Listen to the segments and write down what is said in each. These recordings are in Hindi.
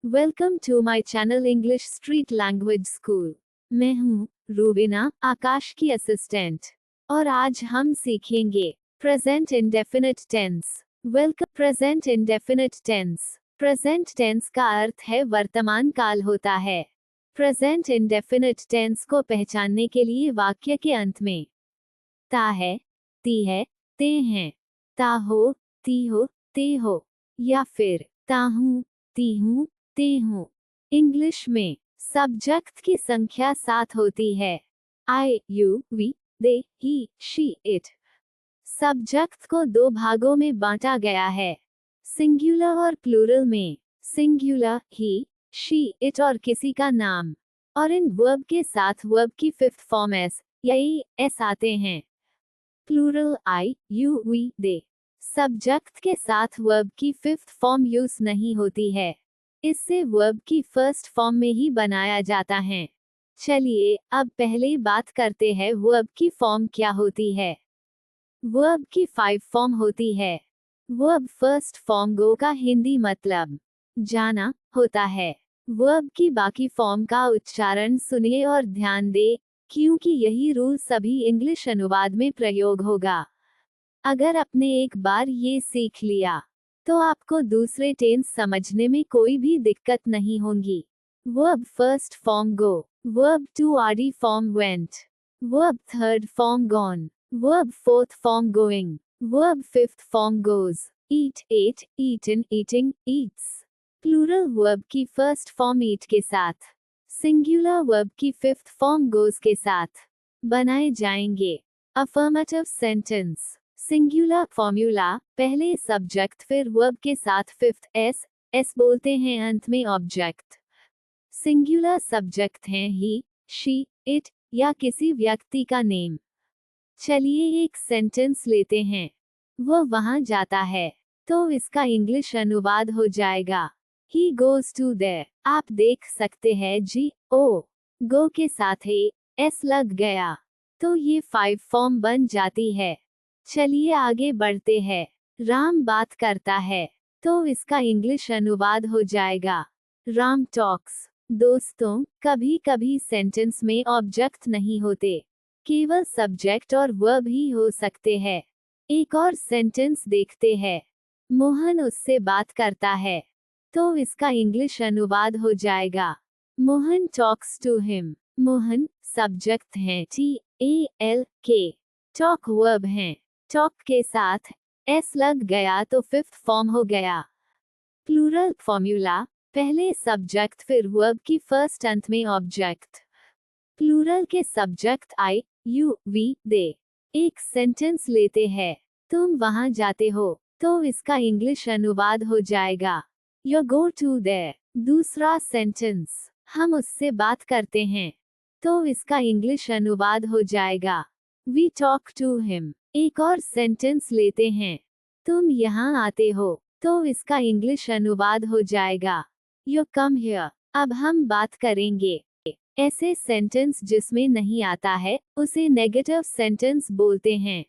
Welcome to my channel English street language school. मैं हूँ रूबीना, आकाश की असिस्टेंट, और आज हम सीखेंगे present indefinite tense. Welcome. Present indefinite tense. Present tense का अर्थ है वर्तमान काल होता है। प्रेजेंट इंडेफिनिट टेंस को पहचानने के लिए वाक्य के अंत में ता है, ती है, ते हैं, ता हो, ती हो, ते हो, या फिर ता हूँ, ती हूँ, ते हूँ। इंग्लिश में सब्जेक्ट की संख्या 7 होती है। I, you, we, they, he, she, it. Subject को 2 भागों में बांटा गया है, सिंगुलर और प्लूरल में। सिंगुलर ही, शी, इट और किसी का नाम, और इन वर्ब के साथ वर्ब की फिफ्थ फॉर्म एस या एस आते हैं। Plural I, you, we, they. Subject के साथ वर्ब की फिफ्थ फॉर्म यूज नहीं होती है, इससे वर्ब की फर्स्ट फॉर्म में ही बनाया जाता है। चलिए अब पहले बात करते हैं वर्ब की फॉर्म क्या होती है। वर्ब की 5 फॉर्म होती है। वर्ब फर्स्ट फॉर्म गो का हिंदी मतलब जाना होता है। वर्ब की बाकी फॉर्म का उच्चारण सुनिए और ध्यान दे, क्योंकि यही रूल सभी इंग्लिश अनुवाद में प्रयोग होगा। अगर आपने एक बार ये सीख लिया तो आपको दूसरे टेंस समझने में कोई भी दिक्कत नहीं होगी। Verb first form go, verb two RD form went, verb third form gone, verb fourth form going, verb fifth form goes, eat, ate, eaten, eating, eats. Plural verb की फर्स्ट फॉर्म ईट के साथ, सिंगुलर वर्ब की फिफ्थ फॉर्म गोज के साथ बनाए जाएंगे। Affirmative sentence. सिंगुलर फॉर्मूला, पहले सब्जेक्ट फिर वर्ब के साथ फिफ्थ एस बोलते हैं, अंत में ऑब्जेक्ट। सिंगुलर सब्जेक्ट हैं ही, शी, इट या किसी व्यक्ति का नेम। चलिए एक सेंटेंस लेते हैं। वो वहां जाता है, तो इसका इंग्लिश अनुवाद हो जाएगा ही गोज टू देयर। आप देख सकते हैं जी ओ गो के साथ एस लग गया, तो ये 5 फॉर्म बन जाती है। चलिए आगे बढ़ते हैं। राम बात करता है, तो इसका इंग्लिश अनुवाद हो जाएगा राम टॉक्स। दोस्तों, कभी कभी सेंटेंस में ऑब्जेक्ट नहीं होते, केवल सब्जेक्ट और वर्ब ही हो सकते हैं। एक और सेंटेंस देखते हैं। मोहन उससे बात करता है, तो इसका इंग्लिश अनुवाद हो जाएगा Mohan talks to him. Mohan subject हैं, TALK। टॉक वर्ब हैं, टॉक के साथ एस लग गया तो फिफ्थ फॉर्म हो गया। प्लूरल फॉर्मूला, पहले सब्जेक्ट फिर वर्ब की फर्स्ट अंत में ऑब्जेक्ट। प्लूरल के सब्जेक्ट आई, यू, वी, दे। एक सेंटेंस लेते हैं। तुम वहां जाते हो, तो इसका इंग्लिश अनुवाद हो जाएगा यू गो टू देयर। दूसरा सेंटेंस, हम उससे बात करते हैं, तो इसका इंग्लिश अनुवाद हो जाएगा वी टॉक टू हिम। एक और सेंटेंस लेते हैं। तुम यहाँ आते हो, तो इसका इंग्लिश अनुवाद हो जाएगा यू कम हियर। अब हम बात करेंगे ऐसे सेंटेंस जिसमें नहीं आता है, उसे नेगेटिव सेंटेंस बोलते हैं।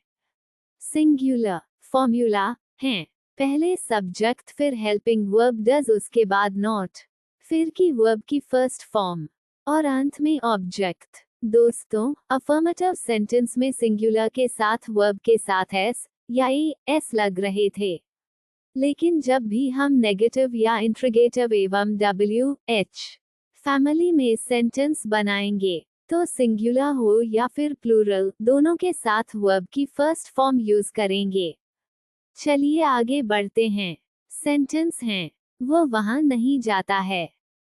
सिंगुलर फॉर्मूला हैं, पहले सब्जेक्ट फिर हेल्पिंग वर्ब डज, उसके बाद नॉट, फिर की वर्ब की फर्स्ट फॉर्म और अंत में ऑब्जेक्ट। दोस्तों, अफर्मेटिव सेंटेंस में सिंगुलर के साथ वर्ब के साथ एस या एस लग रहे थे, लेकिन जब भी हम नेगेटिव या इंट्रोगेटिव एवं WH फैमिली में सेंटेंस बनाएंगे, तो सिंगुलर हो या फिर प्लूरल, दोनों के साथ वर्ब की फर्स्ट फॉर्म यूज करेंगे। चलिए आगे बढ़ते हैं। सेंटेंस हैं, वो वहां नहीं जाता है,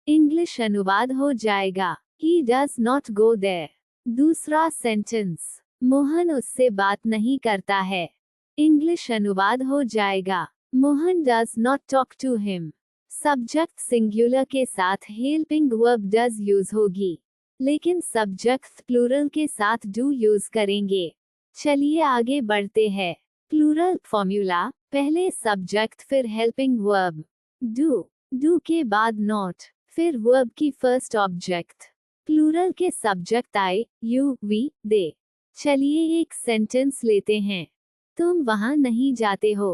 इंग्लिश अनुवाद हो जाएगा He does not go there। दूसरा सेंटेंस, मोहन उससे बात नहीं करता है, इंग्लिश अनुवाद हो जाएगा Mohan does not talk to him। Subject singular के साथ हेल्पिंग वर्ब डज यूज होगी, लेकिन सब्जेक्ट प्लूरल के साथ डू यूज करेंगे। चलिए आगे बढ़ते हैं। प्लूरल फॉर्मूला, पहले सब्जेक्ट फिर हेल्पिंग वर्ब डू के बाद नॉट, फिर वर्ब की फर्स्ट ऑब्जेक्ट। प्लूरल के सब्जेक्ट आई, यू, वी, दे। चलिए एक सेंटेंस लेते हैं। तुम वहां नहीं जाते हो,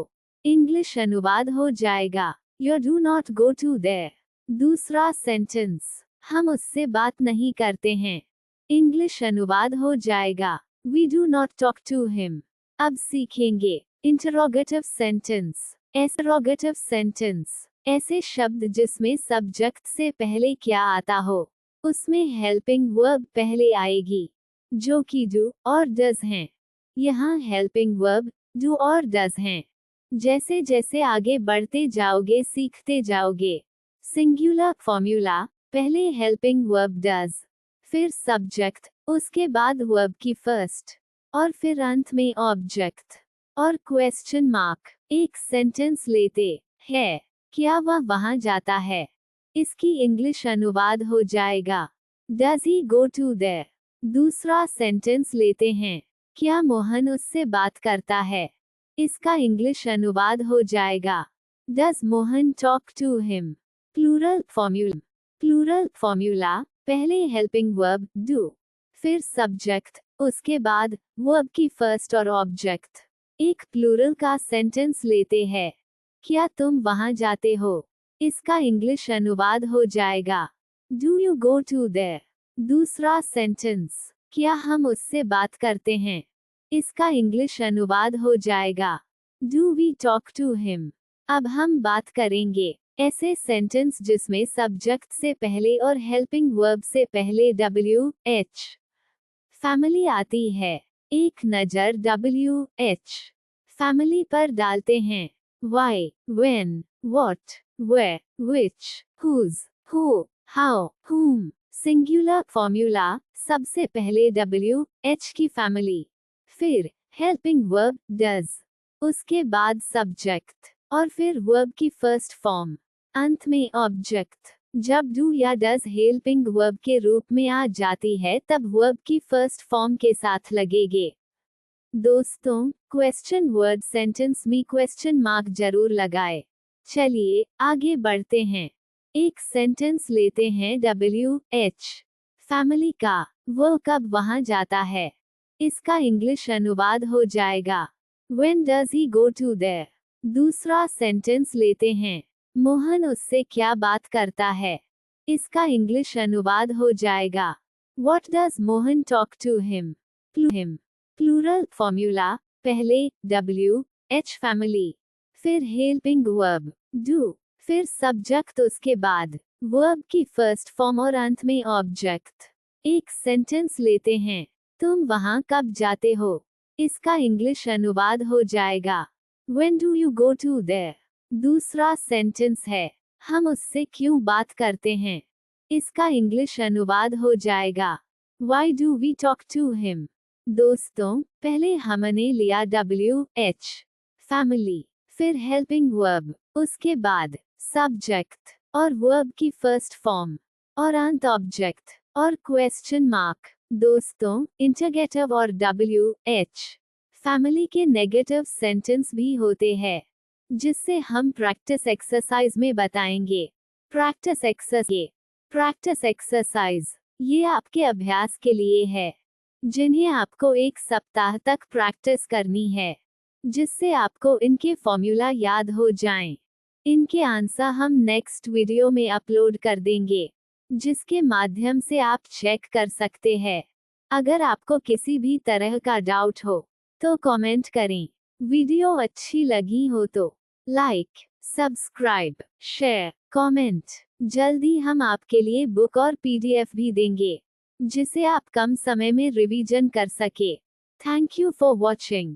इंग्लिश अनुवाद हो जाएगा you do not go to there. दूसरा सेंटेंस, हम उससे बात नहीं करते हैं। इंग्लिश अनुवाद हो जाएगा, We do not talk to him. अब सीखेंगे इंटरोगेटिव सेंटेंस। एसरोगेटिव सेंटेंस, ऐसे शब्द जिसमें सब्जेक्ट से पहले क्या आता हो, उसमें हेल्पिंग वर्ब पहले आएगी, जो कि डू और डज हैं। यहाँ हेल्पिंग वर्ब डू और डज हैं। जैसे जैसे आगे बढ़ते जाओगे सीखते जाओगे। सिंगुलर फॉर्मूला, पहले हेल्पिंग वर्ब डज, फिर सब्जेक्ट, उसके बाद वर्ब की फर्स्ट, और फिर अंत में ऑब्जेक्ट और क्वेश्चन मार्क। एक सेंटेंस लेते हैं, क्या वह वहां जाता है, इसकी इंग्लिश अनुवाद हो जाएगा, does he go to there. दूसरा सेंटेंस लेते हैं, क्या मोहन उससे बात करता है, इसका इंग्लिश अनुवाद हो जाएगा, does Mohan talk to him. Plural formula, पहले हेल्पिंग वर्ब डू, फिर सब्जेक्ट, उसके बाद वर्ब की फर्स्ट और ऑब्जेक्ट। एक प्लूरल का सेंटेंस लेते हैं, क्या तुम वहां जाते हो, इसका इंग्लिश अनुवाद हो जाएगा, do you go to there. दूसरा सेंटेंस, क्या हम उससे बात करते हैं, इसका इंग्लिश अनुवाद हो जाएगा, do we talk to him. अब हम बात करेंगे ऐसे सेंटेंस जिसमें सब्जेक्ट से पहले और हेल्पिंग वर्ब से पहले WH फैमिली आती है। एक नज़र WH फैमिली पर डालते हैं। Why, when, what, where, which, whose, who, how, whom। Singular formula, सबसे पहले WH की फैमिली, फिर हेल्पिंग वर्ब डज, उसके बाद सब्जेक्ट, और फिर वर्ब की फर्स्ट फॉर्म, अंत में ऑब्जेक्ट। जब डू या डज हेल्पिंग वर्ब के रूप में आ जाती है तब वर्ब की फर्स्ट फॉर्म के साथ लगेगे। दोस्तों, क्वेश्चन वर्ड सेंटेंस में क्वेश्चन मार्क जरूर लगाए। चलिए आगे बढ़ते हैं। एक सेंटेंस लेते हैं WH फैमिली का, वो कब वहां जाता है, इसका इंग्लिश अनुवाद हो जाएगा, When does he go to there। दूसरा सेंटेंस लेते हैं, मोहन उससे क्या बात करता है, इसका इंग्लिश अनुवाद हो जाएगा, What does Mohan talk to him। Plural formula, पहले WH फैमिली, फिर हेल्पिंग वर्ब डू, फिर सब्जेक्ट, उसके बाद वर्ब की फर्स्ट फॉर्म और अंत में ऑब्जेक्ट। एक सेंटेंस लेते हैं, तुम वहां कब जाते हो, इसका इंग्लिश अनुवाद हो जाएगा, When do you go to there। दूसरा सेंटेंस है, हम उससे क्यों बात करते हैं, इसका इंग्लिश अनुवाद हो जाएगा, Why do we talk to him। दोस्तों, पहले हमने लिया WH फैमिली, फिर हेल्पिंग वर्ब, उसके बाद सब्जेक्ट और वर्ब की फर्स्ट फॉर्म, और अंत ऑब्जेक्ट और क्वेश्चन मार्क। दोस्तों, इंटरगेटिव और WH फैमिली के नेगेटिव सेंटेंस भी होते हैं, जिससे हम प्रैक्टिस एक्सरसाइज में बताएंगे। प्रैक्टिस एक्सरसाइज, ये आपके अभ्यास के लिए है, जिन्हें आपको एक सप्ताह तक प्रैक्टिस करनी है, जिससे आपको इनके फॉर्मूला याद हो जाएं। इनके आंसर हम नेक्स्ट वीडियो में अपलोड कर देंगे, जिसके माध्यम से आप चेक कर सकते हैं। अगर आपको किसी भी तरह का डाउट हो तो कमेंट करें। वीडियो अच्छी लगी हो तो लाइक, सब्सक्राइब, शेयर, कमेंट। जल्दी हम आपके लिए बुक और PDF भी देंगे, जिसे आप कम समय में रिवीजन कर सके। Thank you for watching.